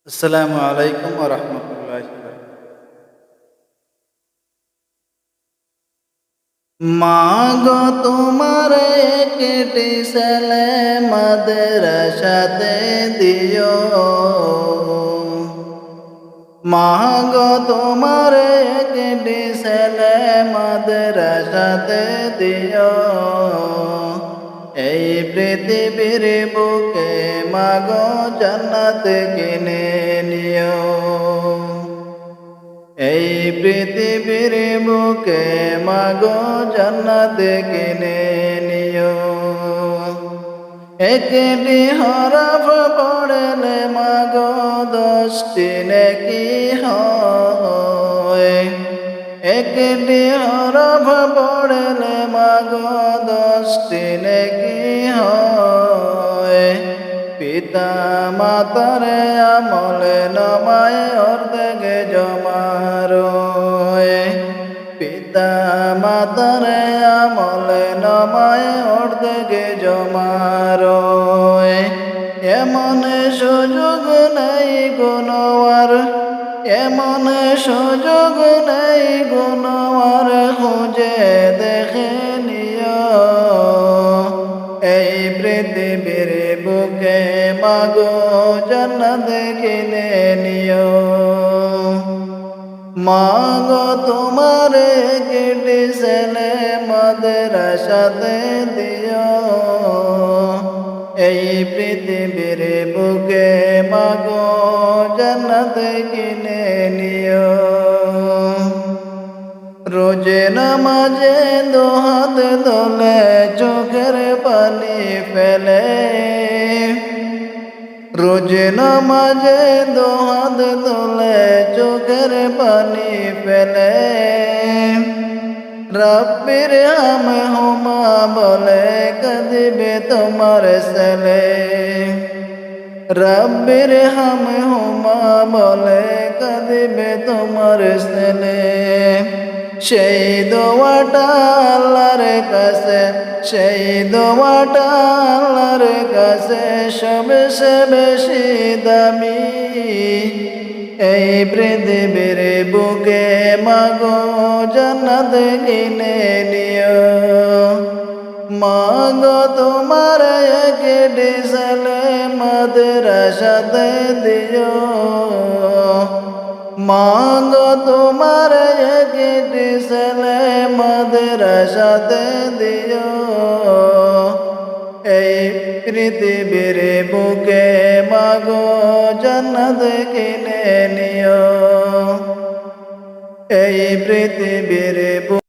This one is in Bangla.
আসসালামু আলাইকুম ওয়া রাহমাতুল্লাহি ওয়া বারাকাতুহু। মা গো তোমারে কেটে ছেলে মাদ্রাসাতে দিও। মা গো তোমারে কেটে ছেলে মাদ্রাসাতে দিও। এই পৃথিবীর বুকে মা গো জান্নাত কিনে নিও। এই পৃথিবীর বুকে মাগো জান্নাত কিনে নিও। একটি হরফ পড়লে মাগো 10টি নেকি হয়। একটি হরফ পড়লে মাগো 10টি নেকি হয়। পিতা মাতার আমলে নমায় অর্ধেক জমারোয়। পিতা মাতার আমলে নমায় অর্ধেক জমারোয়। এমন সুযোগ নাই গুণওয়ার, এমন সুযোগ নাই গুণওয়ার, খুঁজে দেখে নিও। এই পৃথিবীর বুকে মাগো জান্নাত কিনে নিও। মাগো তোমারে কেটে ছেলে মাদ্রাসাতে দিও। এই পৃথিবীর বুকে মাগো জান্নাত কিনে নিও। রোজে নামাজে দুহাত দোলে চোখের পানি ফেলে। রোজে নামাজে দুহাত দোলে চোখের পানি ফেলে। রব্বির হাম হুমা বলে কাঁদিবে তোমার ছেলে। রব্বির হাম হুমা বলে কাঁদিবে তোমার ছেলে। সেই দোয়াটা আল্লাহর কাছে, সেই দোয়াটা আল্লাহর কাছে সবচেয়ে বেশি দামি। এই পৃথিবীর বুকে মাগো জান্নাত কিনে নিও। মাগো তোমার একটি ছেলে মাদ্রাসাতে দিও। মাগো তোমার একটি ছেলে মাদ্রাসাতে দিও। এই পৃথিবীর বুকে মাগো জান্নাত কিনে নিও। এই পৃথিবীর